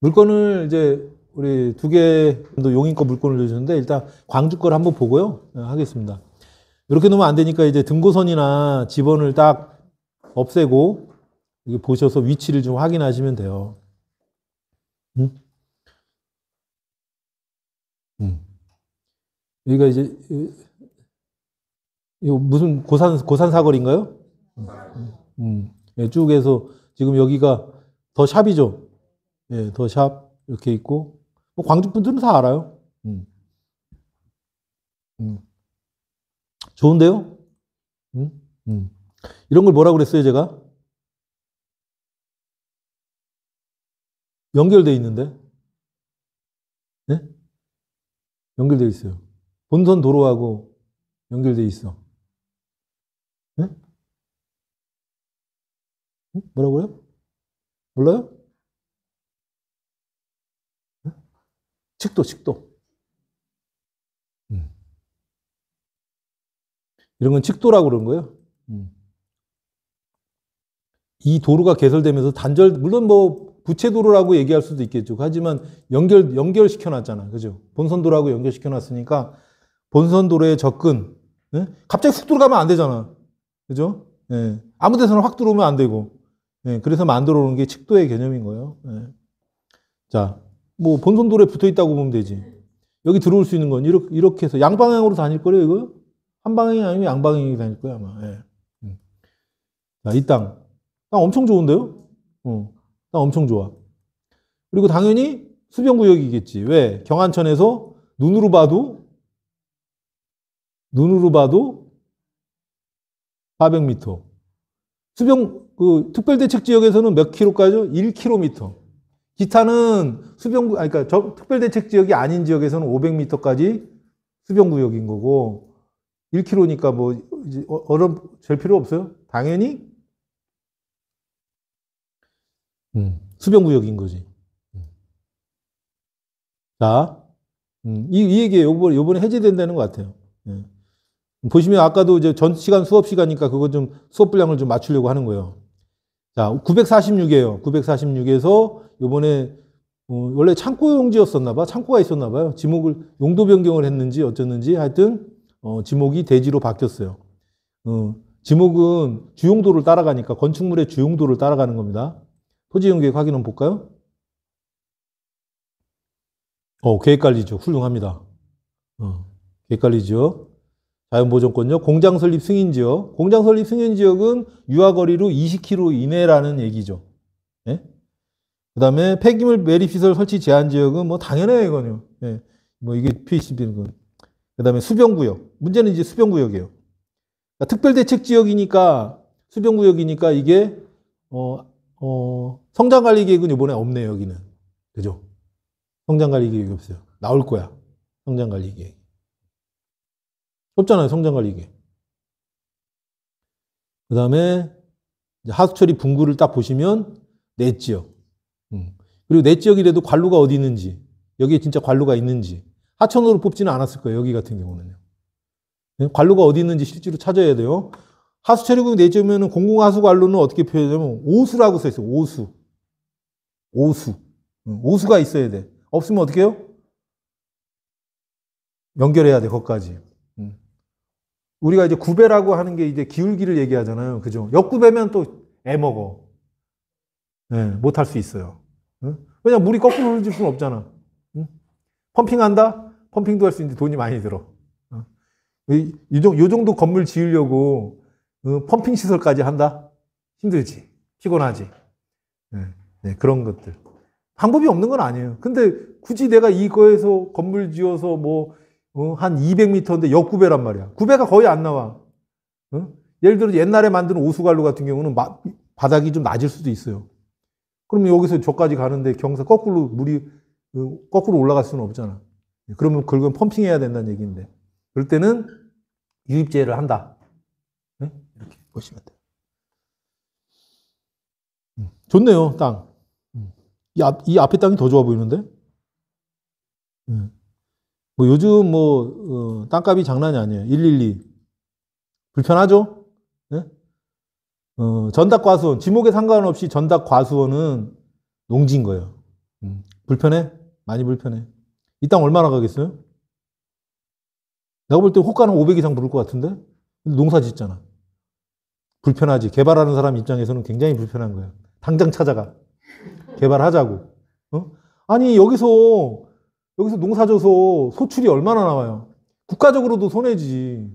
물건을 이제 우리 두 개 정도 용인 거 물건을 주셨는데 일단 광주 거를 한번 보고요. 하겠습니다. 이렇게 놓으면 안 되니까 이제 등고선이나 지번을 딱 없애고 여기 보셔서 위치를 좀 확인하시면 돼요. 응? 여기가 이제 이거 무슨 고산 사거리인가요? 예, 쭉 해서 지금 여기가 더 샵이죠. 예, 더 샵 이렇게 있고 뭐 광주 분들은 다 알아요. 음, 음. 좋은데요? 음, 음. 이런 걸 뭐라고 그랬어요, 제가? 연결돼 있는데, 네? 연결돼 있어요. 본선 도로하고 연결돼 있어. 네? 뭐라고요? 몰라요? 네? 칙도. 음. 이런 건 칙도라고 그런 거예요. 음. 이 도로가 개설되면서 물론 뭐 부채도로라고 얘기할 수도 있겠죠. 하지만 연결시켜 놨잖아. 그죠? 본선도로하고 연결시켜 놨으니까 본선도로에 접근, 예? 갑자기 훅 들어가면 안 되잖아. 그죠? 예. 아무 데서나 확 들어오면 안 되고. 예. 그래서 만들어 놓은 게 칙도의 개념인 거예요. 예. 자, 뭐 본선도로에 붙어 있다고 보면 되지. 여기 들어올 수 있는 건 이렇게 해서 양방향으로 다닐 거예요, 이거? 한 방향이 아니면 양방향이 다닐 거야, 아마. 예. 자, 이 땅. 땅 엄청 좋은데요? 땅 엄청 좋아. 그리고 당연히 수변구역이겠지. 왜? 경안천에서 눈으로 봐도 400m. 특별대책지역에서는 몇 킬로까지요? 1km. 기타는 그러니까 특별대책지역이 아닌 지역에서는 500m까지 수변구역인 거고, 1km니까 뭐, 이제 어른 잴 필요 없어요? 당연히, 수변구역인 거지. 자, 이 얘기 요번에 해제된다는 것 같아요. 예. 보시면 아까도 이제 전 시간 수업 시간이니까 그거 좀 수업 분량을 좀 맞추려고 하는 거예요. 자, 946이에요. 946에서 요번에 원래 창고 용지였었나 봐. 창고가 있었나 봐요. 지목을 용도 변경을 했는지 어쩌는지 하여튼 지목이 대지로 바뀌었어요. 지목은 주용도를 따라가니까 건축물의 주용도를 따라가는 겁니다. 토지이용계획 확인 한번 볼까요? 계획관리죠. 훌륭합니다. 계획관리죠. 자연보존권요. 공장설립 승인지역. 공장설립 승인지역은 유아거리로 20km 이내라는 얘기죠. 예? 그 다음에 폐기물 매립시설 설치 제한지역은 뭐 당연해요, 이거는. 예. 뭐 이게 PCB는 건. 그 다음에 수변구역. 문제는 이제 수변구역이에요. 그러니까 특별대책지역이니까, 수변구역이니까 이게, 성장관리계획은 이번에 없네요, 여기는. 그죠? 성장관리계획이 없어요. 나올 거야. 성장관리계획. 없잖아요, 성장관리계획. 그 다음에 하수처리 분구를 딱 보시면 내 지역. 그리고 내 지역이라도 관루가 어디 있는지, 여기에 진짜 관루가 있는지, 하천으로 뽑지는 않았을 거예요, 여기 같은 경우는요. 관루가 어디 있는지 실제로 찾아야 돼요. 하수처리구역 내 지역이면 공공하수관루는 어떻게 표현하냐면 오수라고 써 있어요, 오수. 오수가 있어야 돼. 없으면 어떻게 해요? 연결해야 돼, 거기까지. 우리가 이제 구배라고 하는 게 이제 기울기를 얘기하잖아요. 그죠? 역구배면 또 애먹어. 네, 못할 수 있어요. 왜냐면 물이 거꾸로 흐를 수는 없잖아. 펌핑한다? 펌핑도 할 수 있는데 돈이 많이 들어. 이 정도 건물 지으려고 펌핑 시설까지 한다? 힘들지. 피곤하지. 네, 그런 것들. 방법이 없는 건 아니에요. 근데 굳이 내가 이거에서 건물 지어서 한 200m인데 역구배란 말이야. 구배가 거의 안 나와. 예를 들어 옛날에 만든 오수관로 같은 경우는 바닥이 좀 낮을 수도 있어요. 그러면 여기서 저까지 가는데 물이 거꾸로 올라갈 수는 없잖아. 그러면 그건 펌핑해야 된다는 얘기인데. 그럴 때는 유입제를 한다. 이렇게 보시면 돼요. 좋네요, 땅. 이 앞에 땅이 더 좋아 보이는데? 뭐 요즘 땅값이 장난이 아니에요. 112. 불편하죠? 네? 전닥과수원, 지목에 상관없이 전닥과수원은 농지인 거예요. 불편해? 많이 불편해. 이 땅 얼마나 가겠어요? 내가 볼 때 호가는 500 이상 부를 것 같은데? 근데 농사 짓잖아. 불편하지. 개발하는 사람 입장에서는 굉장히 불편한 거야. 당장 찾아가. 개발하자고. 어? 아니, 여기서 농사 져서 소출이 얼마나 나와요? 국가적으로도 손해지.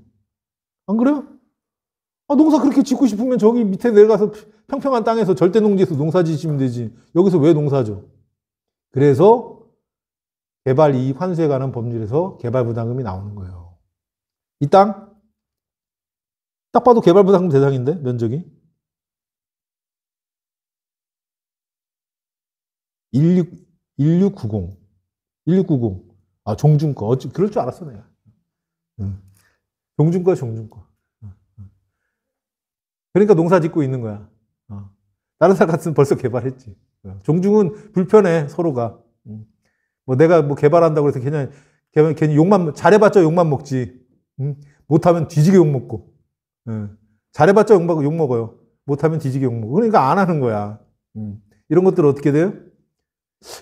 안 그래요? 아, 농사 그렇게 짓고 싶으면 저기 밑에 내려가서 평평한 땅에서 절대 농지에서 농사 지시면 되지. 여기서 왜 농사 져? 그래서 개발 이익 환수에 관한 법률에서 개발 부담금이 나오는 거예요. 이 땅? 딱 봐도 개발 부담금 대상인데, 면적이. 1690. 1690. 아, 종중 거. 그럴 줄 알았어, 내가. 종중 거야, 종중 거. 그러니까 농사 짓고 있는 거야. 다른 사람 같으면 벌써 개발했지. 종중은 불편해, 서로가. 뭐 내가 뭐 개발한다고 해서 괜히 욕만, 잘해봤자 욕만 먹지. 못하면 뒤지게 욕 먹고. 잘해봤자 욕 먹어요. 못하면 뒤지게 욕 먹고. 그러니까 안 하는 거야. 이런 것들 어떻게 돼요?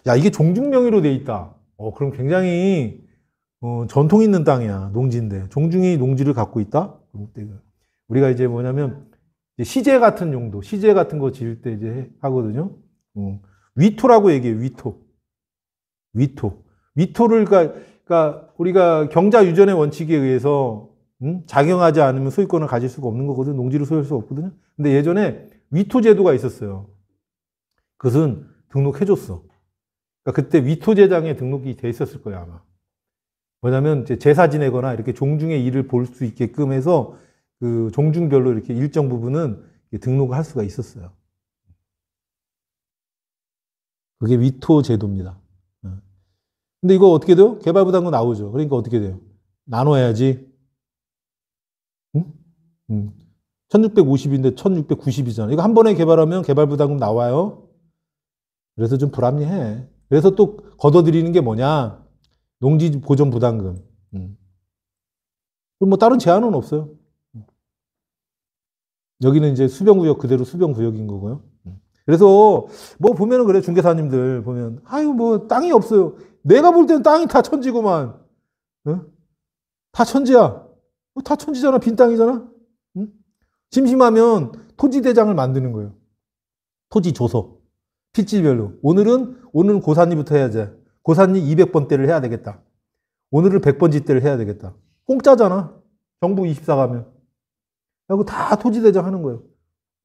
야, 이게 종중명의로 돼 있다. 그럼 굉장히 전통 있는 땅이야. 농지인데. 종중이 농지를 갖고 있다? 우리가 이제 뭐냐면 시제 같은 용도, 시제 같은 거 지을 때 이제 하거든요. 위토라고 얘기해요. 위토. 위토를 그러니까 우리가 경자 유전의 원칙에 의해서 작용하지 않으면 소유권을 가질 수가 없는 거거든. 농지를 소유할 수 없거든요. 근데 예전에 위토 제도가 있었어요. 그것은 등록해줬어. 그러니까 그때 위토제장에 등록이 돼 있었을 거예요, 아마. 뭐냐면 제사 지내거나 이렇게 종중의 일을 볼 수 있게끔 해서 그 종중별로 이렇게 일정 부분은 등록을 할 수가 있었어요. 그게 위토 제도입니다. 근데 이거 어떻게 돼요? 개발부담금 나오죠. 그러니까 어떻게 돼요? 나눠야지. 응? 1650인데 1690이잖아. 이거 한 번에 개발하면 개발부담금 나와요. 그래서 좀 불합리해. 그래서 또 걷어들이는 게 뭐냐? 농지 보전 부담금. 뭐 다른 제한은 없어요. 여기는 이제 수변구역 그대로 수변구역인 거고요. 그래서 뭐 보면은 그래, 중개사님들 보면 아유 뭐 땅이 없어요. 내가 볼 때는 땅이 다 천지구만. 다 천지야. 다 천지잖아. 빈 땅이잖아. 심심하면 토지대장을 만드는 거예요. 토지 조서. 필지별로. 오늘은 고사리부터 해야지. 고사리 200번대를 해야 되겠다. 오늘은 100번지대를 해야 되겠다. 공짜잖아. 정부 24 가면. 그리고 다 토지대장 하는 거예요.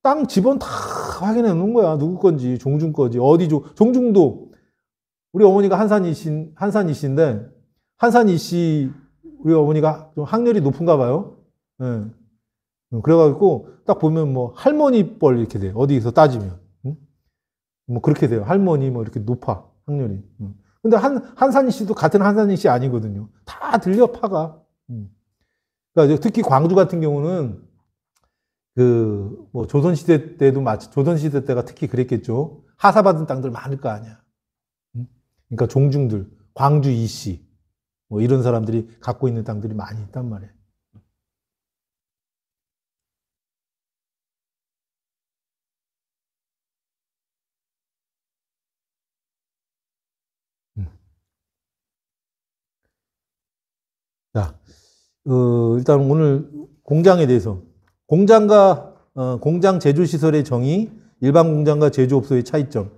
땅 지번 다 확인해 놓은 거야. 누구 건지, 종중 건지, 종중도. 우리 어머니가 한산이씨인데, 한산이씨, 우리 어머니가 좀 학렬이 높은가 봐요. 예. 그래가지고, 딱 보면 뭐, 할머니 뻘 이렇게 돼요. 어디서 따지면. 뭐, 그렇게 돼요. 할머니 뭐, 이렇게 높아. 학렬이. 근데 한산이씨도 같은 한산이씨 아니거든요. 다 들려, 파가. 그러니까 특히 광주 같은 경우는, 뭐, 조선시대 때도 조선시대 때가 특히 그랬겠죠. 하사받은 땅들 많을 거 아니야. 그러니까 종중들, 광주 이씨, 뭐 이런 사람들이 갖고 있는 땅들이 많이 있단 말이에요. 자, 일단 오늘 공장에 대해서. 공장 제조시설의 정의, 일반 공장과 제조업소의 차이점.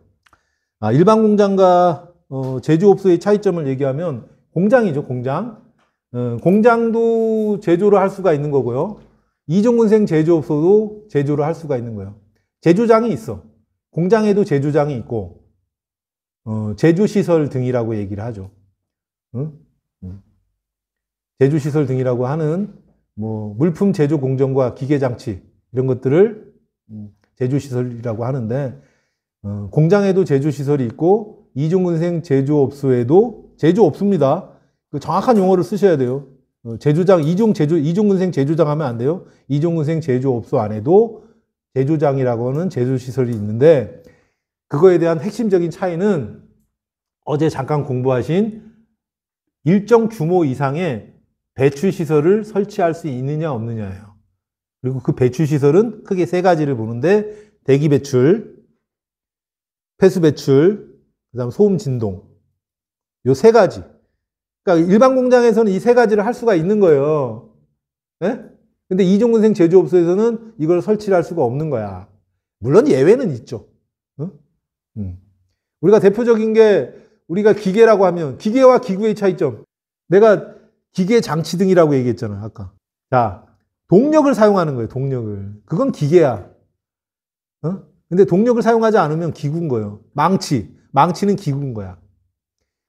일반 공장과 제조업소의 차이점을 얘기하면 공장이죠, 공장. 공장도 제조를 할 수가 있는 거고요. 이종근생 제조업소도 제조를 할 수가 있는 거예요. 제조장이 있어. 공장에도 제조장이 있고, 제조시설 등이라고 얘기를 하죠. 제조시설 등이라고 하는 뭐 물품 제조 공정과 기계 장치 이런 것들을 제조시설이라고 하는데, 공장에도 제조시설이 있고 이종근생 제조업소에도 제조업소입니다. 그 정확한 용어를 쓰셔야 돼요. 제조장 이종근생 제조장 하면 안 돼요. 이종근생 제조업소 안에도 제조장이라고 하는 제조시설이 있는데, 그거에 대한 핵심적인 차이는 어제 잠깐 공부하신 일정 규모 이상의 배출시설을 설치할 수 있느냐 없느냐예요. 그리고 그 배출시설은 크게 세 가지를 보는데, 대기배출, 폐수배출, 그 다음 소음진동, 요 세 가지. 그러니까 일반 공장에서는 이 세 가지를 할 수가 있는 거예요. 예? 근데 이종근생 제조업소에서는 이걸 설치를 할 수가 없는 거야. 물론 예외는 있죠. 응? 우리가 대표적인 게 우리가 기계라고 하면 기계와 기구의 차이점. 내가 기계 장치 등이라고 얘기했잖아, 아까. 자, 동력을 사용하는 거예요, 동력을. 그건 기계야. 어? 근데 동력을 사용하지 않으면 기구인 거예요. 망치는 기구인 거야.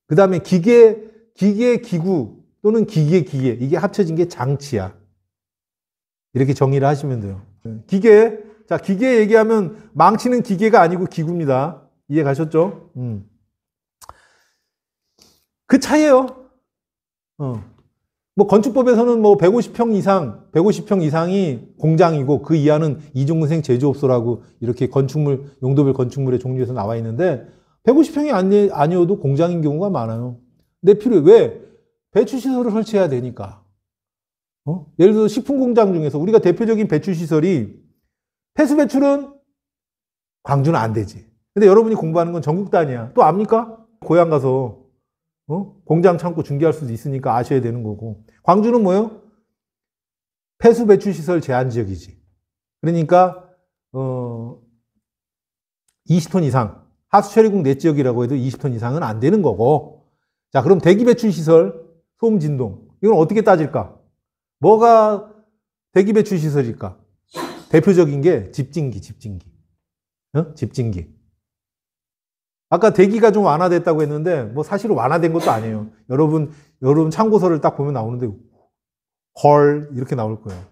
그 다음에 기계, 기구 또는 기계. 이게 합쳐진 게 장치야. 이렇게 정의를 하시면 돼요. 기계. 자, 기계 얘기하면 망치는 기계가 아니고 기구입니다. 이해 가셨죠? 그 차이예요. 뭐 건축법에서는 뭐 150평 이상이 공장이고 그 이하는 이종근생 제조업소라고 이렇게 건축물, 용도별 건축물의 종류에서 나와 있는데 150평이 아니어도 공장인 경우가 많아요. 근데 필요해. 왜? 배출시설을 설치해야 되니까. 예를 들어서 식품공장 중에서 우리가 대표적인 배출시설이 폐수 배출은 광주는 안 되지. 근데 여러분이 공부하는 건 전국 단위야. 또 압니까? 고향 가서 공장 창고 중개할 수도 있으니까 아셔야 되는 거고. 광주는 뭐예요? 폐수 배출 시설 제한 지역이지. 그러니까 20톤 이상 하수 처리국 내 지역이라고 해도 20톤 이상은 안 되는 거고. 자, 그럼 대기 배출 시설, 소음 진동 이건 어떻게 따질까? 뭐가 대기 배출 시설일까? 대표적인 게 집진기. 집진기. 아까 대기가 좀 완화됐다고 했는데 뭐 사실은 완화된 것도 아니에요. 여러분 참고서를 딱 보면 나오는데 헐 이렇게 나올 거예요.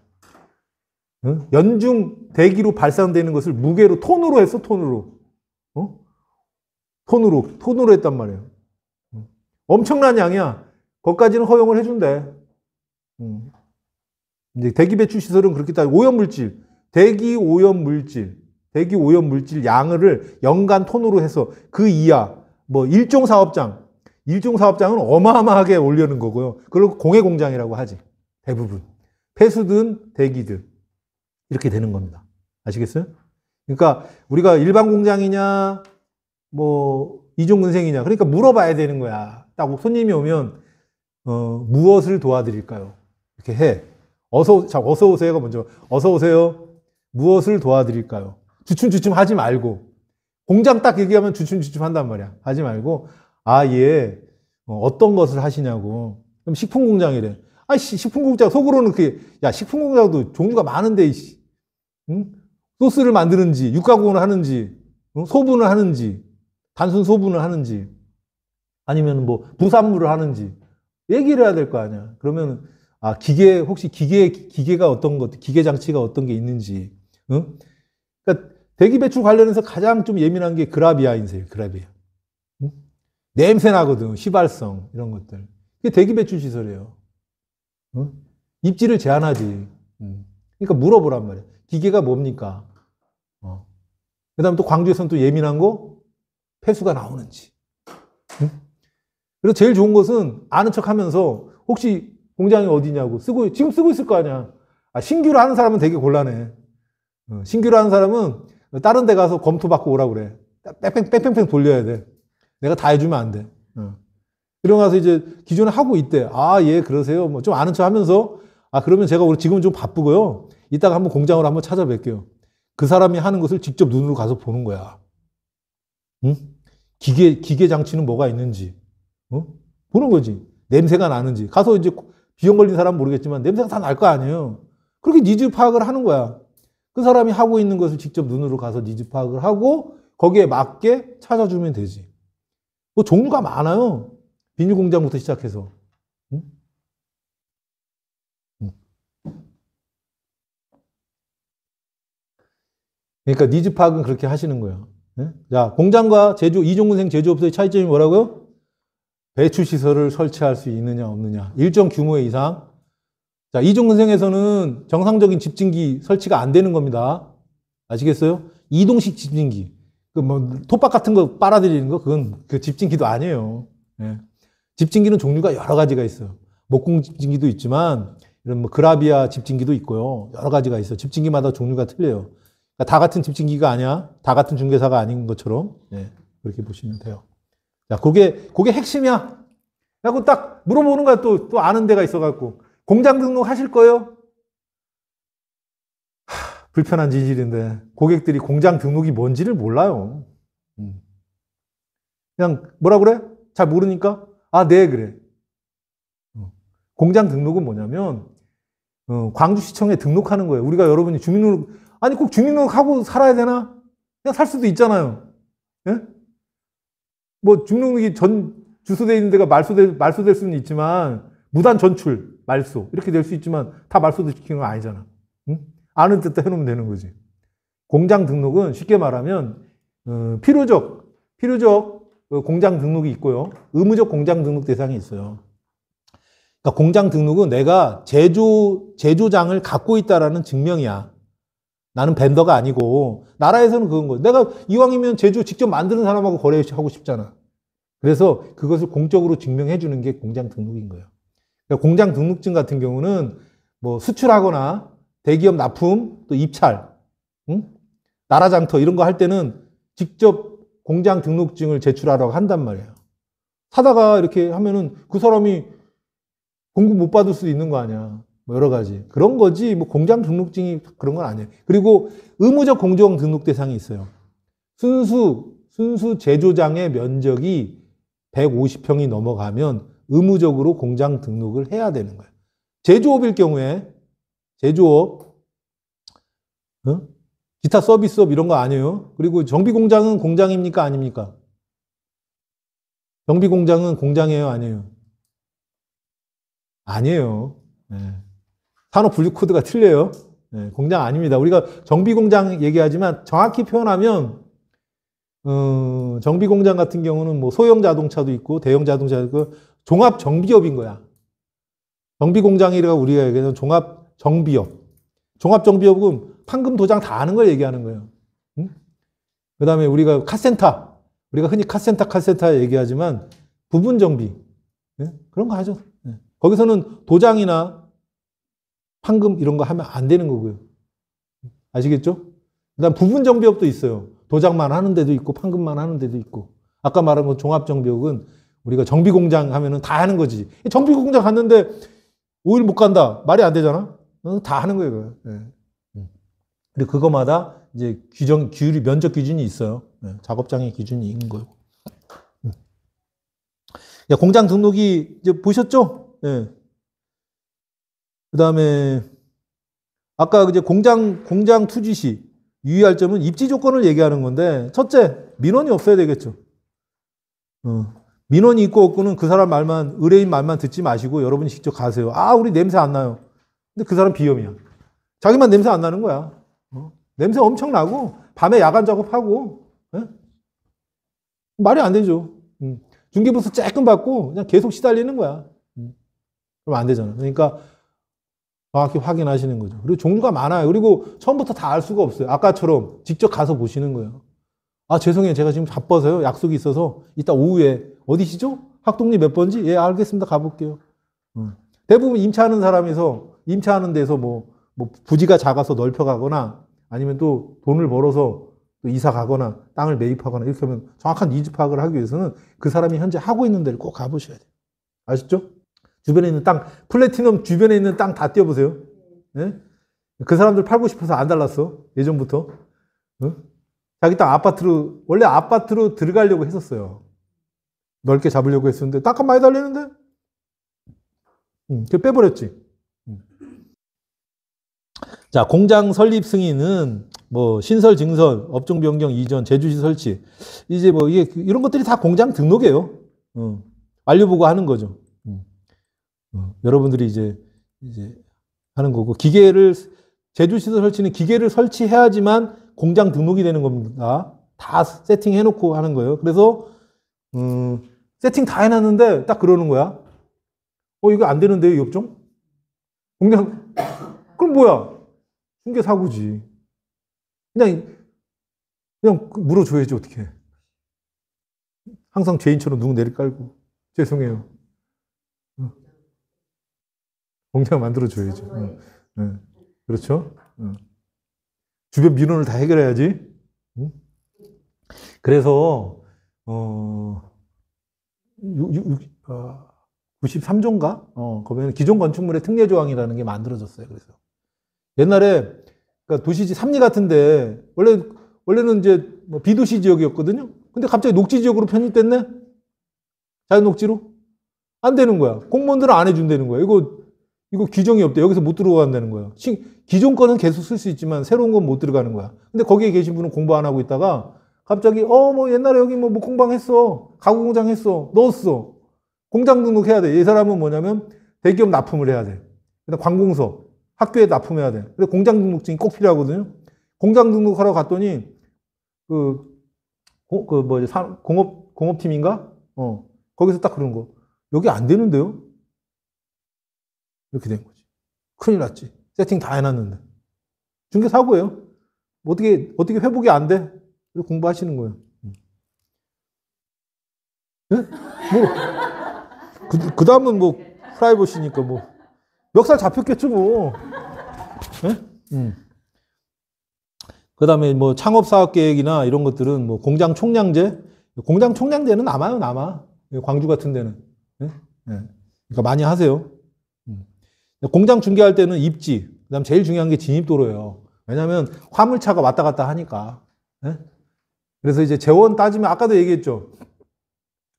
연중 대기로 발산되는 것을 무게로 톤으로 했어. 톤으로 했단 말이에요. 엄청난 양이야. 거기까지는 허용을 해준대. 이제 대기 배출 시설은 그렇게 따지고 오염물질, 대기 오염물질 양을 연간 톤으로 해서 그 이하, 뭐 일종 사업장은 어마어마하게 올려는 거고요. 그걸 공해공장이라고 하지. 대부분. 폐수든 대기든 이렇게 되는 겁니다. 아시겠어요? 그러니까 우리가 일반 공장이냐, 뭐 이종근생이냐, 그러니까 물어봐야 되는 거야. 딱 손님이 오면 무엇을 도와드릴까요? 이렇게 해. 어서 오세요가 먼저. 어서 오세요. 무엇을 도와드릴까요? 주춤주춤 하지 말고. 공장 딱 얘기하면 주춤주춤 한단 말이야. 하지 말고, 예, 어떤 것을 하시냐고. 그럼 식품공장이래. 식품공장, 속으로는 식품공장도 종류가 많은데, 응? 소스를 만드는지, 육가공을 하는지, 소분을 하는지, 단순 소분을 하는지, 아니면 뭐, 부산물을 하는지, 얘기를 해야 될 거 아니야. 그러면, 혹시 기계가 어떤 것, 기계 장치가 어떤 게 있는지, 응? 그러니까 대기 배출 관련해서 가장 좀 예민한 게 그라비아인세요. 그라비아. 응? 냄새 나거든. 휘발성 이런 것들. 그게 대기 배출 시설이에요. 응? 입지를 제한하지. 그러니까 물어보란 말이야. 기계가 뭡니까? 그다음 또 광주에서는 또 예민한 거 폐수가 나오는지. 응? 그래서 제일 좋은 것은 아는 척하면서 혹시 공장이 어디냐고 지금 쓰고 있을 거 아니야. 신규로 하는 사람은 되게 곤란해. 신규로 하는 사람은 다른 데 가서 검토 받고 오라고 그래. 뺑뺑뺑 돌려야 돼. 내가 다 해주면 안 돼. 그러고 나서 이제 기존에 하고 있대. 예, 그러세요. 뭐 좀 아는 척 하면서, 그러면 제가 지금은 좀 바쁘고요. 이따가 한번 공장으로 한번 찾아뵐게요. 그 사람이 하는 것을 직접 눈으로 가서 보는 거야. 응? 기계 장치는 뭐가 있는지, 보는 거지. 냄새가 나는지. 가서 이제 비염 걸린 사람은 모르겠지만 냄새가 다 날 거 아니에요. 그렇게 니즈 파악을 하는 거야. 그 사람이 하고 있는 것을 직접 눈으로 가서 니즈 파악을 하고 거기에 맞게 찾아주면 되지. 뭐 종류가 많아요. 비닐 공장부터 시작해서. 그러니까 니즈 파악은 그렇게 하시는 거예요. 자, 공장과 이종근생 제조업소의 차이점이 뭐라고요? 배출시설을 설치할 수 있느냐 없느냐. 일정 규모 이상. 자, 이종근생에서는 정상적인 집진기 설치가 안 되는 겁니다. 아시겠어요? 이동식 집진기. 톱밥 같은 거 빨아들이는 거, 그건 그 집진기도 아니에요. 예. 집진기는 종류가 여러 가지가 있어요. 목공 집진기도 있지만, 이런 뭐 그라비아 집진기도 있고요. 여러 가지가 있어요. 집진기마다 종류가 틀려요. 그러니까 다 같은 집진기가 아니야. 다 같은 중개사가 아닌 것처럼, 예. 그렇게 보시면 돼요. 자, 그게 핵심이야. 그래갖고 딱 물어보는 거야. 또 아는 데가 있어갖고. 공장 등록 하실 거예요? 불편한 진실인데 고객들이 공장 등록이 뭔지를 몰라요. 그냥 뭐라 그래? 잘 모르니까 아, 네 그래. 공장 등록은 뭐냐면 광주시청에 등록하는 거예요. 우리가 여러분이 주민등록 아니 꼭 주민등록하고 살아야 되나? 그냥 살 수도 있잖아요. 예? 뭐 주민등록이 전 주소되어 있는 데가 말소될 수는 있지만 무단 전출, 말소 이렇게 될 수 있지만 다 말소도 시키는 건 아니잖아. 응? 아는 뜻도 해놓으면 되는 거지. 공장 등록은 쉽게 말하면 필요적 공장 등록이 있고요. 의무적 공장 등록 대상이 있어요. 그러니까 공장 등록은 내가 제조장을 갖고 있다라는 증명이야. 나는 벤더가 아니고 나라에서는 그건 거야. 내가 이왕이면 제조 직접 만드는 사람하고 거래하고 싶잖아. 그래서 그것을 공적으로 증명해 주는 게 공장 등록인 거예요. 그러니까 공장 등록증 같은 경우는 뭐 수출하거나 대기업 납품, 또 입찰, 응? 나라장터 이런 거 할 때는 직접 공장 등록증을 제출하라고 한단 말이에요. 사다가 이렇게 하면은 그 사람이 공급 못 받을 수도 있는 거 아니야. 뭐 여러 가지. 그런 거지, 뭐 공장 등록증이 그런 건 아니에요. 그리고 의무적 공정 등록 대상이 있어요. 순수 제조장의 면적이 150평이 넘어가면 의무적으로 공장 등록을 해야 되는 거예요. 제조업일 경우에, 제조업, 기타 서비스업 이런 거 아니에요. 그리고 정비공장은 공장입니까? 아닙니까? 정비공장은 공장이에요? 아니에요? 아니에요. 네. 산업분류코드가 틀려요. 네, 공장 아닙니다. 우리가 정비공장 얘기하지만 정확히 표현하면 정비공장 같은 경우는 뭐 소형 자동차도 있고 대형 자동차도 있고 종합 정비업인 거야. 정비공장이라고 우리가 얘기하는 종합 정비업. 종합 정비업은 판금 도장 다 하는 걸 얘기하는 거예요. 응? 그 다음에 우리가 카센터. 우리가 흔히 카센터 얘기하지만 부분 정비. 네? 그런 거 하죠. 네. 거기서는 도장이나 판금 이런 거 하면 안 되는 거고요. 아시겠죠? 그 다음 부분 정비업도 있어요. 도장만 하는 데도 있고 판금만 하는 데도 있고. 아까 말한 건 종합정비업은 우리가 정비공장 하면은 다 하는 거지. 정비공장 갔는데 5일 못 간다. 말이 안 되잖아. 다 하는 거예요. 네. 그리고 그거마다 이제 면적 기준이 있어요. 네. 작업장의 기준이 있는 거예요. 공장 등록이 이제 보셨죠? 네. 그 다음에 아까 이제 공장 투지 시 유의할 점은 입지 조건을 얘기하는 건데 첫째, 민원이 없어야 되겠죠. 민원이 있고 없고는 그 사람 말만, 의뢰인 말만 듣지 마시고 여러분이 직접 가세요. 아, 우리 냄새 안 나요. 근데 그 사람 비염이야. 자기만 냄새 안 나는 거야. 냄새 엄청 나고 밤에 야간 작업하고 말이 안 되죠. 중개부서 쬐끔 받고 그냥 계속 시달리는 거야. 그럼 안 되잖아. 그러니까 정확히 확인하시는 거죠. 그리고 종류가 많아요. 그리고 처음부터 다 알 수가 없어요. 아까처럼 직접 가서 보시는 거예요. 아, 죄송해요. 제가 지금 바빠서요. 약속이 있어서 이따 오후에 어디시죠? 학동리 몇 번지? 예, 알겠습니다. 가볼게요. 대부분 임차하는 사람에서 임차하는 데서 뭐 부지가 작아서 넓혀가거나 아니면 또 돈을 벌어서 또 이사 가거나 땅을 매입하거나 이렇게 하면 정확한 니즈 파악을 하기 위해서는 그 사람이 현재 하고 있는 데를 꼭 가보셔야 돼요. 아시죠? 주변에 있는 땅, 플래티넘 주변에 있는 땅 다 띄워보세요. 네? 그 사람들 팔고 싶어서 안 달랐어. 예전부터. 자기 땅 원래 아파트로 들어가려고 했었어요. 넓게 잡으려고 했었는데, 땅값 많이 달리는데? 그 빼버렸지. 자, 공장 설립 승인은 뭐 신설, 증설, 업종 변경, 이전, 제주시 설치. 이제 뭐 이런 것들이 다 공장 등록이에요. 완료보고 하는 거죠. 여러분들이 이제 하는 거고, 제주시 설치는 기계를 설치해야지만 공장 등록이 되는 겁니다. 다 세팅해놓고 하는 거예요. 그래서, 세팅 다 해놨는데 딱 그러는 거야. 이거 안 되는데요, 이 업종? 공장, 그럼 뭐야? 중개 사고지. 그냥 물어줘야지, 어떻게. 항상 죄인처럼 누구 내리깔고. 죄송해요. 공장 만들어줘야죠. 그렇죠? 주변 민원을 다 해결해야지. 그래서, 93조인가? 거기는 기존 건축물의 특례 조항이라는 게 만들어졌어요. 그래서 옛날에 그러니까 도시지 삼리 같은데 원래는 이제 뭐 비도시 지역이었거든요. 근데 갑자기 녹지 지역으로 편입됐네. 자연 녹지로 안 되는 거야. 공무원들은 안 해준다는 거야. 이거 규정이 없대. 여기서 못 들어간다는 거야. 기존 거는 계속 쓸 수 있지만 새로운 건 못 들어가는 거야. 근데 거기에 계신 분은 공부 안 하고 있다가 갑자기 뭐 옛날에 여기 뭐 목공방 했어. 가구 공장 했어. 넣었어. 공장 등록해야 돼. 이 사람은 뭐냐면 대기업 납품을 해야 돼. 그다음 관공서 학교에 납품해야 돼. 그래서 공장 등록증이 꼭 필요하거든요. 공장 등록하러 갔더니 공업팀인가? 거기서 딱 그런 거. 여기 안 되는데요? 이렇게 된 거지. 큰일 났지. 세팅 다 해놨는데. 중개 사고예요. 어떻게 회복이 안 돼? 그래서 공부하시는 거예요. 네? 그 다음은 뭐, 프라이버시니까 뭐, 멱살 잡혔겠죠, 뭐. 네? 그 다음에 뭐, 창업사업계획이나 이런 것들은 뭐, 공장 총량제? 공장 총량제는 남아. 광주 같은 데는. 네? 네. 그러니까 많이 하세요. 공장 중개할 때는 입지, 그 다음 제일 중요한 게 진입도로예요. 왜냐면 화물차가 왔다 갔다 하니까. 네? 그래서 이제 재원 따지면 아까도 얘기했죠.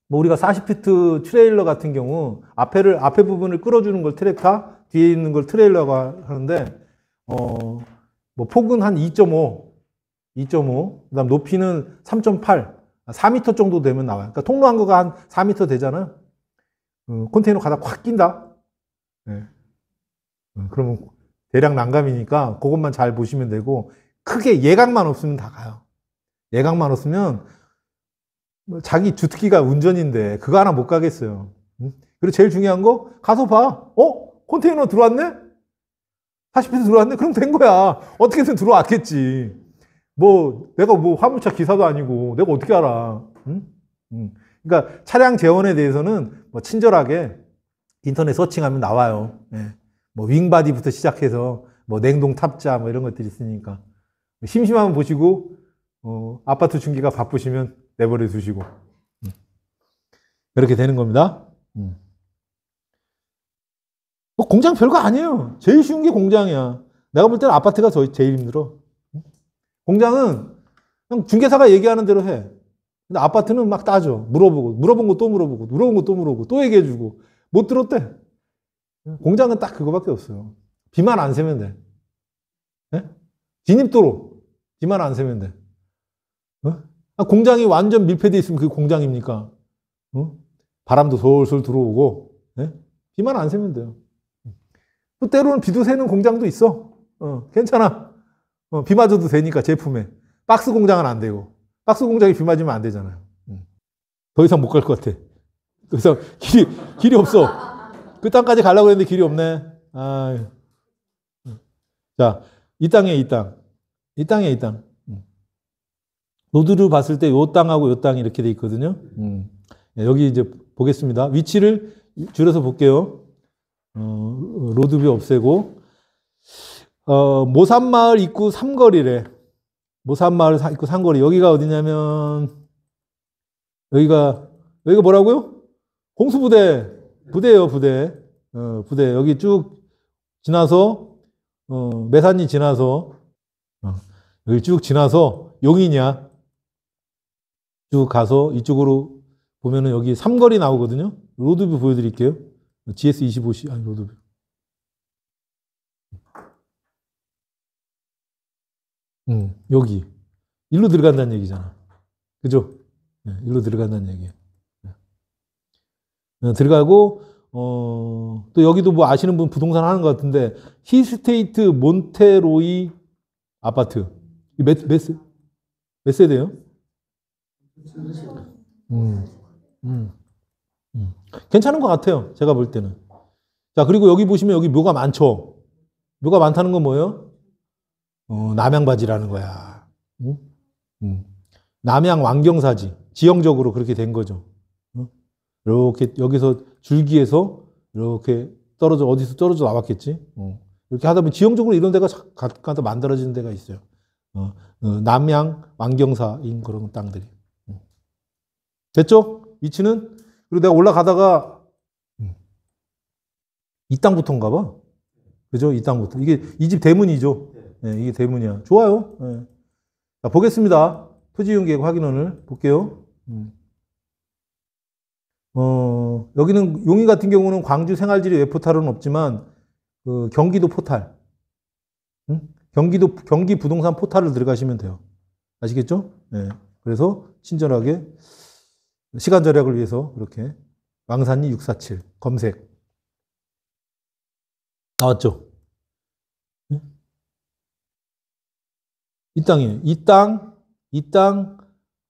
뭐 우리가 40피트 트레일러 같은 경우 앞에 부분을 끌어주는 걸 트랙타, 뒤에 있는 걸 트레일러가 하는데 뭐 폭은 한 2.5, 그다음 높이는 3.8, 4m 정도 되면 나와요. 그러니까 통로한 거가 한 4m 되잖아요. 컨테이너 가다 콱 낀다. 네. 그러면 대략 난감이니까 그것만 잘 보시면 되고 크게 예각만 없으면 다 가요. 예각만 없으면 자기 주특기가 운전인데 그거 하나 못 가겠어요. 그리고 제일 중요한 거 가서 봐. 컨테이너 들어왔네? 40피트 들어왔네? 그럼 된 거야. 어떻게든 들어왔겠지. 뭐 내가 뭐 화물차 기사도 아니고 내가 어떻게 알아. 그러니까 차량 재원에 대해서는 뭐 친절하게 인터넷 서칭하면 나와요. 예. 뭐 윙바디부터 시작해서 뭐 냉동 탑자 뭐 이런 것들이 있으니까 심심하면 보시고 아파트 중개가 바쁘시면 내버려 두시고 이렇게 되는 겁니다. 뭐 공장 별거 아니에요. 제일 쉬운 게 공장이야. 내가 볼 때는 아파트가 제일 힘들어. 공장은 그냥 중개사가 얘기하는 대로 해. 근데 아파트는 막 따져. 물어본 거 또 물어보고 또 얘기해주고 못 들었대. 공장은 딱 그거밖에 없어요. 비만 안 새면 돼. 네? 진입도로 비만 안 새면 돼. 공장이 완전 밀폐되어 있으면 그게 공장입니까? 바람도 솔솔 들어오고 네? 비만 안 새면 돼요. 또 때로는 비도 새는 공장도 있어. 괜찮아. 비 맞아도 되니까 제품에. 박스 공장은 안 되고. 박스 공장이 비 맞으면 안 되잖아요. 더 이상 못 갈 것 같아. 더 이상 길이 없어. 그 땅까지 가려고 했는데 길이 없네. 자, 이 땅에 이 땅. 이 땅에 이 땅. 로드를 봤을 때 요 땅하고 요 땅이 이렇게 돼 있거든요. 여기 이제 보겠습니다. 위치를 줄여서 볼게요. 로드뷰 없애고. 모산마을 입구 삼거리래. 모산마을 입구 삼거리. 여기가 어디냐면, 여기가 뭐라고요? 부대예요, 부대. 부대. 여기 쭉 지나서, 매산리 지나서, 여기 쭉 지나서 용인이야. 쭉 가서 이쪽으로 보면은 여기 삼거리 나오거든요. 로드뷰 보여드릴게요. GS25C, 아니, 로드뷰. 여기. 일로 들어간다는 얘기잖아. 그죠? 네, 일로 들어간다는 얘기예요. 네. 들어가고, 또 여기도 뭐 아시는 분 부동산 하는 것 같은데, 히스테이트 몬테로이 아파트. 몇 세대예요? 괜찮은 것 같아요. 제가 볼 때는. 자, 그리고 여기 보시면 여기 묘가 많죠? 묘가 많다는 건 뭐예요? 남양바지라는 거야. 남양 왕경사지. 지형적으로 그렇게 된 거죠. 이렇게 여기서 줄기에서 이렇게 어디서 떨어져 나왔겠지. 이렇게 하다 보면 지형적으로 이런 데가 가끔 만들어지는 데가 있어요. 남양 왕경사인 그런 땅들이. 됐죠? 위치는? 그리고 내가 올라가다가 이 땅부터인가 봐. 그죠? 이 땅부터. 이게 이 집 대문이죠. 네, 이게 대문이야. 좋아요. 네. 자, 보겠습니다. 토지이용계획 확인원을 볼게요. 여기는 용인 같은 경우는 광주 생활지리 웹포탈은 없지만 그 경기도 포탈, 경기 부동산 포탈을 들어가시면 돼요. 아시겠죠? 네. 그래서 친절하게 시간 절약을 위해서 이렇게 왕산리 647 검색 나왔죠? 이 땅이에요. 이 땅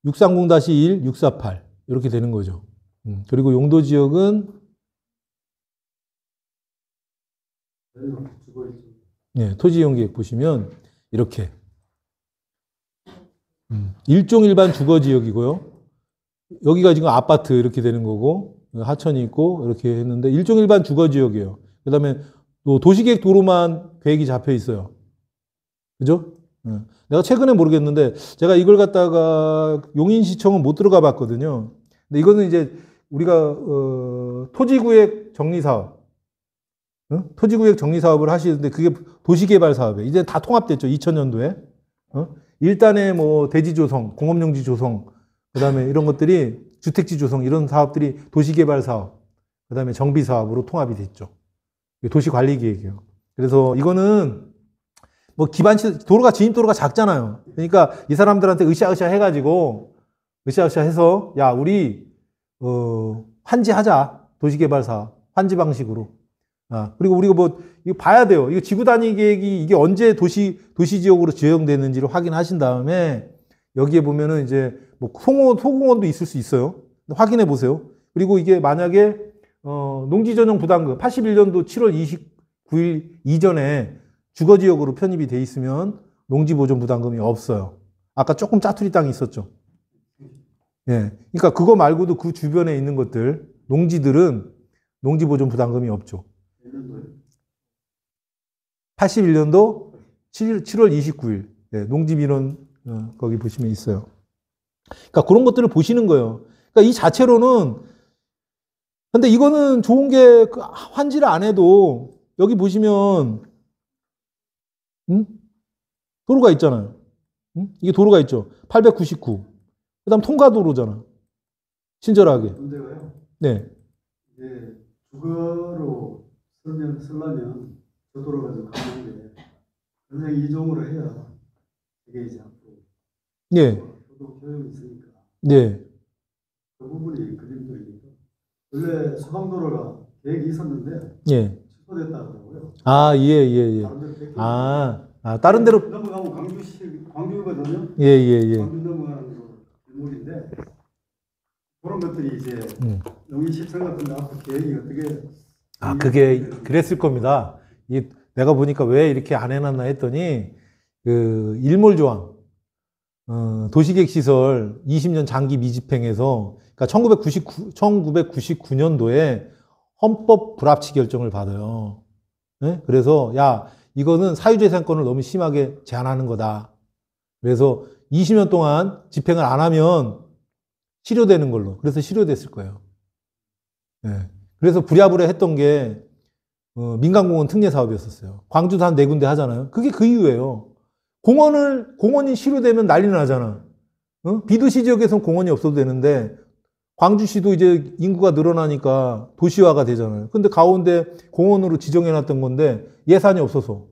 630-1, 648 이렇게 되는 거죠. 그리고 용도 지역은 네, 토지이용계획 보시면 이렇게 일종일반 주거지역이고요. 여기가 지금 아파트 이렇게 되는 거고 하천이 있고 이렇게 했는데 일종일반 주거지역이에요. 그 다음에 또 도시계획 도로만 계획이 잡혀 있어요. 그죠? 내가 최근에 모르겠는데 제가 이걸 갖다가 용인시청은 못 들어가 봤거든요. 근데 이거는 이제 우리가 토지구획 정리사업, 토지구획 정리사업을 하시는데 그게 도시개발 사업이에요. 이제 다 통합됐죠. 2000년도에. 1단에 뭐 대지 조성, 공업용지 조성, 그다음에 이런 것들이 주택지 조성 이런 사업들이 도시개발 사업, 그다음에 정비 사업으로 통합이 됐죠. 도시관리계획이에요. 그래서 이거는 뭐 도로가 진입도로가 작잖아요. 그러니까 이 사람들한테 으쌰으쌰 해가지고 으쌰으쌰 해서 야 우리 환지하자. 도시개발 사업 환지 방식으로. 그리고 우리가 뭐 이거 봐야 돼요. 이거 지구 단위 계획이 이게 언제 도시 지역으로 지정됐는지를 확인하신 다음에 여기에 보면은 이제 뭐 소공원도 있을 수 있어요. 확인해 보세요. 그리고 이게 만약에 농지 전용 부담금 81년도 7월 29일 이전에 주거지역으로 편입이 돼 있으면 농지 보존 부담금이 없어요. 아까 조금 짜투리 땅이 있었죠. 예. 그러니까 그거 말고도 그 주변에 있는 것들 농지들은 농지 보존 부담금이 없죠. 81년도 7월 29일 예, 농지민원 거기 보시면 있어요. 그러니까 그런 것들을 보시는 거예요. 그러니까 이 자체로는 근데 이거는 좋은 게 환지를 안 해도 여기 보시면 도로가 있잖아요. 이게 도로가 있죠. 899. 그다음 통과도로잖아. 친절하게. 문제가요. 네. 이제 주거로 쓰려면 저 도로가 좀 가는데 굉장히 이종으로 해야 이게 이제 앞으로 네. 저도 교육이 있으니까 네. 그 부분이 그림들이니까 원래 소방도로가 계획이 있었는데 예. 취소됐다 하더라고요. 예. 다른 데로 넘어가면 광주거든요. 예. 광주 넘어가는 건물인데 그런 것들이 이제 용인 시청 같은데 앞으로 계획이 어떻게 그게 그랬을 겁니다. 내가 보니까 왜 이렇게 안 해놨나 했더니 그 일몰조항 도시계획 시설 20년 장기 미집행에서 그러니까 1999년도에 헌법 불합치 결정을 받아요. 네? 그래서 야 이거는 사유재산권을 너무 심하게 제한하는 거다. 그래서 20년 동안 집행을 안 하면 실효되는 걸로. 그래서 실효됐을 거예요. 네. 그래서 부랴부랴 했던 게 민간공원 특례 사업이었었어요. 광주도 한 4군데 하잖아요. 그게 그 이유예요. 공원이 실효되면 난리 나잖아. 비도시 지역에서는 공원이 없어도 되는데 광주시도 이제 인구가 늘어나니까 도시화가 되잖아요. 근데 가운데 공원으로 지정해놨던 건데 예산이 없어서.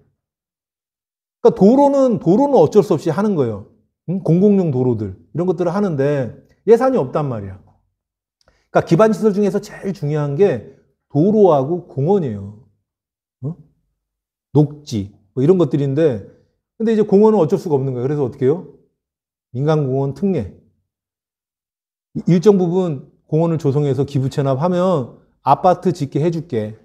그러니까 도로는 어쩔 수 없이 하는 거예요. 공공용 도로들 이런 것들을 하는데 예산이 없단 말이야. 그러니까 기반시설 중에서 제일 중요한 게 도로하고 공원이에요. 녹지 뭐 이런 것들인데 근데 이제 공원은 어쩔 수가 없는 거예요. 그래서 어떻게 해요? 민간공원 특례. 일정 부분 공원을 조성해서 기부 체납하면 아파트 짓게 해줄게.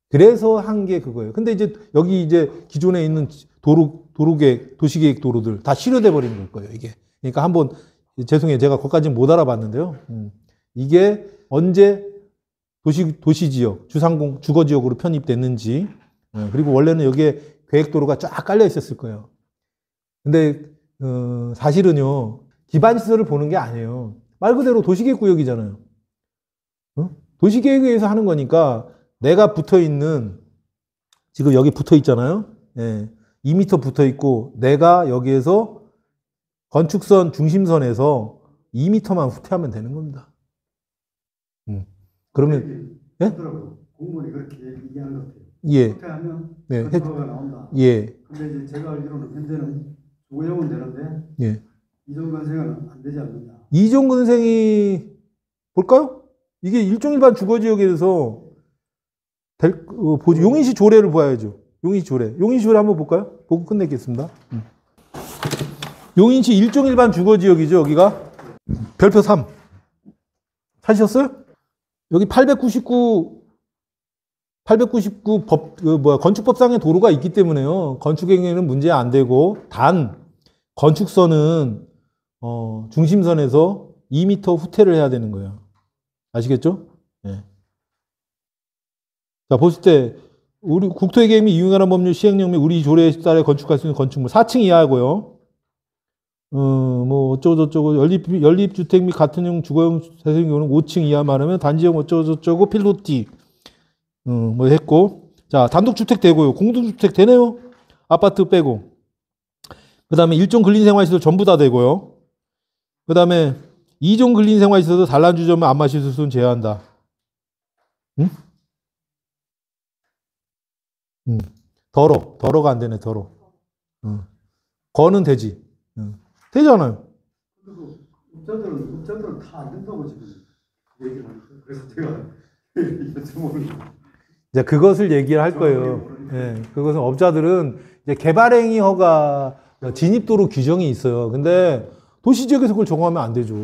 그래서 한 게 그거예요. 근데 이제 여기 이제 기존에 있는 도로계획, 도시계획 도로들 다 실효돼 버리는 거예요, 이게. 그러니까 한번 죄송해요. 제가 거기까지는 못 알아봤는데요. 이게 언제 도시지역, 주거지역으로 편입됐는지, 그리고 원래는 여기에 계획도로가 쫙 깔려 있었을 거예요. 근데, 사실은요, 기반시설을 보는 게 아니에요. 말 그대로 도시계획구역이잖아요. 도시계획에 의해서 하는 거니까 내가 붙어 있는, 지금 여기 붙어 있잖아요. 예, 2m 붙어 있고, 내가 여기에서 건축선 중심선에서 2m만 후퇴하면 되는 겁니다. 그러면, 예? 하더라고. 공무원이 그렇게 얘기하는 것 같아요. 예. 후퇴하면 네. 건축허가가 나온다. 예. 근데 이제 제가 알기로는 현재는 조용은 되는데 예. 이종건생은 안 되지 않는다. 이종근생이, 볼까요? 이게 일종일반 주거지역에서 용인시 조례를 봐야죠. 용인시 조례. 용인시 조례 한번 볼까요? 보고 끝내겠습니다. 용인시 일종일반 주거지역이죠, 여기가. 별표 3. 찾으셨어요? 여기 899 건축법상의 도로가 있기 때문에요. 건축행위는 문제 안 되고, 단, 건축선은, 중심선에서 2m 후퇴를 해야 되는 거예요. 아시겠죠? 예. 자, 보실 때, 우리 국토의 및 이용관한 법률 시행령 및 우리 조례에 따라 건축할 수 있는 건축물 4층 이하고요. 뭐, 어쩌고저쩌고, 연립주택 및 같은형 주거용 세대의 경우는 5층 이하 말하면 단지형 어쩌고저쩌고 필로티. 뭐 했고. 자, 단독주택 되고요. 공동주택 되네요. 아파트 빼고. 그 다음에 일종 근린생활시설 전부 다 되고요. 그 다음에 이종 근린생활시설도 단란주점은 안 마실 수는 제한한다. 응? 더러가 안 되네, 더러. 거는 되지. 되잖아요. 그리고 업자들은 다 안 된다고 지금 얘기를 하니까 그래서 제가 여쭤보는 이제 그것을 얘기를 할 거예요. 예, 그것은 업자들은 이제 개발행위 허가 진입도로 규정이 있어요. 근데 도시지역에서 그걸 적용하면 안 되죠.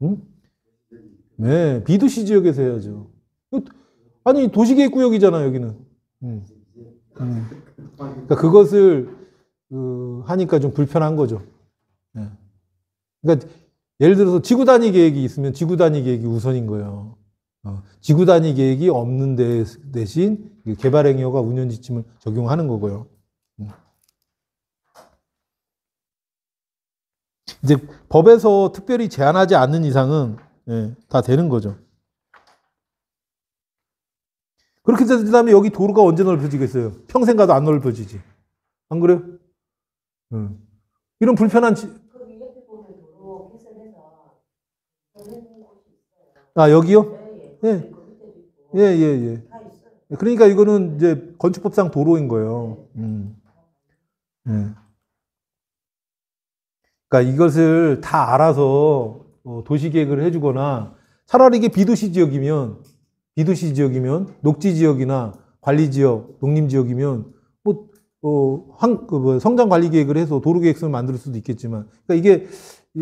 응? 네, 비도시 지역에서 해야죠. 아니, 도시계획구역이잖아요, 여기는. 그러니까 그것을 하니까 좀 불편한 거죠. 네. 그러니까 예를 들어서 지구 단위 계획이 있으면 지구 단위 계획이 우선인 거예요. 지구 단위 계획이 없는 대신 개발행위 허가 운영 지침을 적용하는 거고요. 이제 법에서 특별히 제한하지 않는 이상은 다 되는 거죠. 그렇게 된 다음에 여기 도로가 언제 넓어지겠어요? 평생 가도 안 넓어지지. 안 그래요? 이런 불편한 여기요? 예. 예. 그러니까 이거는 이제 건축법상 도로인 거예요. 그러니까 이것을 다 알아서 도시계획을 해주거나 차라리 이게 비도시 지역이면 녹지지역이나 관리지역, 농림지역이면 성장 관리 계획을 해서 도로 계획서를 만들 수도 있겠지만, 그러니까 이게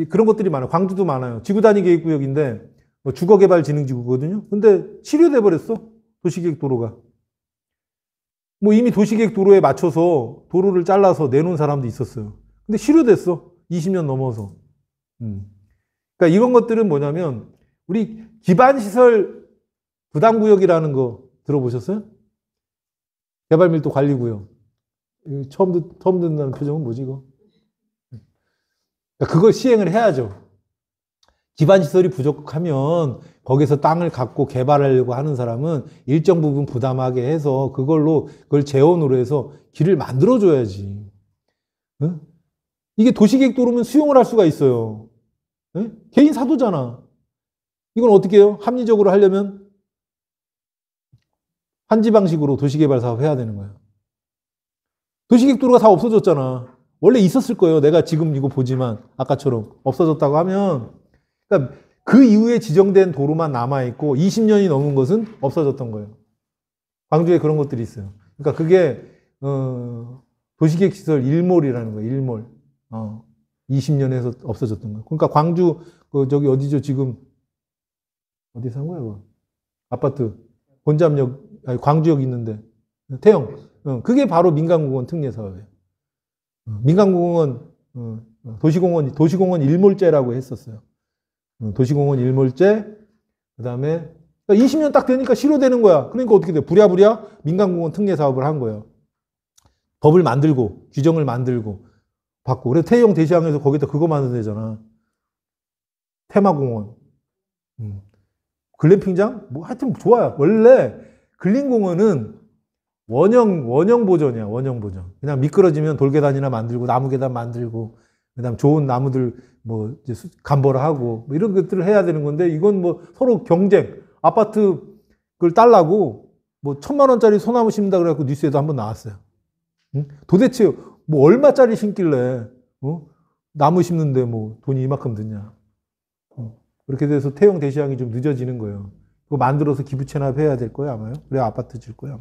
그런 것들이 많아요. 광주도 많아요. 지구 단위 계획구역인데 주거개발진흥지구거든요. 근데 치료돼 버렸어. 도시계획 도로가. 뭐 이미 도시계획 도로에 맞춰서 도로를 잘라서 내놓은 사람도 있었어요. 근데 치료됐어. 20년 넘어서. 그러니까 이런 것들은 뭐냐면 우리 기반시설 부담구역이라는 거 들어보셨어요? 개발밀도 관리구역. 처음 듣는다는 표정은 뭐지, 이거? 그러니까 그걸 시행을 해야죠. 기반시설이 부족하면 거기서 땅을 갖고 개발하려고 하는 사람은 일정 부분 부담하게 해서 그걸 재원으로 해서 길을 만들어줘야지. 응? 이게 도시계획 도로면 수용을 할 수가 있어요. 응? 개인 사도잖아. 이건 어떻게 해요? 합리적으로 하려면 한지 방식으로 도시개발 사업 해야 되는 거예요. 도시계획 도로가 다 없어졌잖아. 원래 있었을 거예요. 내가 지금 이거 보지만 아까처럼 없어졌다고 하면, 그러니까 그 이후에 지정된 도로만 남아있고 20년이 넘은 것은 없어졌던 거예요. 광주에 그런 것들이 있어요. 그러니까 그게 도시계획시설 일몰이라는 거예요. 일몰. 20년에서 없어졌던 거예요. 그러니까 광주 저기 어디죠? 지금 어디 산 거야? 그거? 아파트 본잠역 광주역 있는데 태영. 그게 바로 민간공원 특례 사업이에요. 민간공원 도시공원 일몰제라고 했었어요. 도시공원 일몰제, 그 다음에 20년 딱 되니까 실효되는 거야. 그러니까 어떻게 돼? 부랴부랴 민간공원 특례 사업을 한 거예요. 법을 만들고, 규정을 만들고, 받고. 그래서 태영 대시항에서 거기다 그거 만든대잖아. 테마공원. 글램핑장? 뭐 하여튼 좋아요. 원래 근린공원은 원형 보전이야, 원형 보전. 그냥 미끄러지면 돌계단이나 만들고, 나무 계단 만들고, 그 다음 좋은 나무들, 뭐, 이제 간보라 하고, 뭐 이런 것들을 해야 되는 건데, 이건 뭐 서로 경쟁, 아파트 그걸 딸라고, 뭐 1,000만 원짜리 소나무 심는다 그래갖고 뉴스에도 한번 나왔어요. 응? 도대체 뭐 얼마짜리 심길래, 나무 심는데 뭐 돈이 이만큼 드냐. 그렇게 돼서 태형 대시양이 좀 늦어지는 거예요. 그거 만들어서 기부 체납해야 될 거예요, 아마요. 그래야 아파트 질 거예요,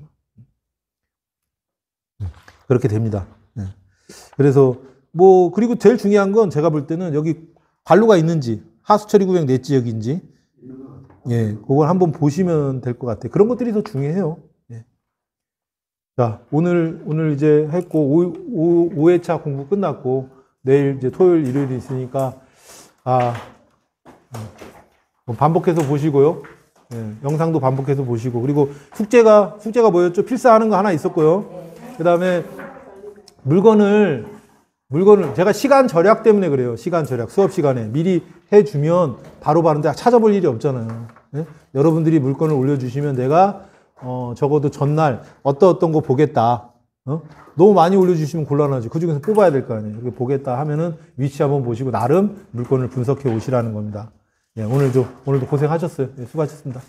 아마. 그렇게 됩니다. 네. 그래서 뭐 그리고 제일 중요한 건 제가 볼 때는 여기 관로가 있는지 하수처리 구역 내 지역인지 예, 그걸 한번 보시면 될 것 같아요. 그런 것들이 더 중요해요. 예. 자, 오늘 이제 했고 5회차 공부 끝났고 내일 이제 토요일 일요일이 있으니까 반복해서 보시고요. 예, 영상도 반복해서 보시고 그리고 숙제가 뭐였죠? 필사하는 거 하나 있었고요. 그다음에 물건을 제가 시간 절약 때문에 그래요. 시간 절약. 수업 시간에 미리 해주면 바로 내가 찾아볼 일이 없잖아요. 예? 여러분들이 물건을 올려주시면 내가 적어도 전날 어떤 거 보겠다. 너무 많이 올려주시면 곤란하지. 그중에서 뽑아야 될 거 아니에요. 이렇게 보겠다 하면은 위치 한번 보시고 나름 물건을 분석해 오시라는 겁니다. 예, 오늘도 고생하셨어요. 예, 수고하셨습니다.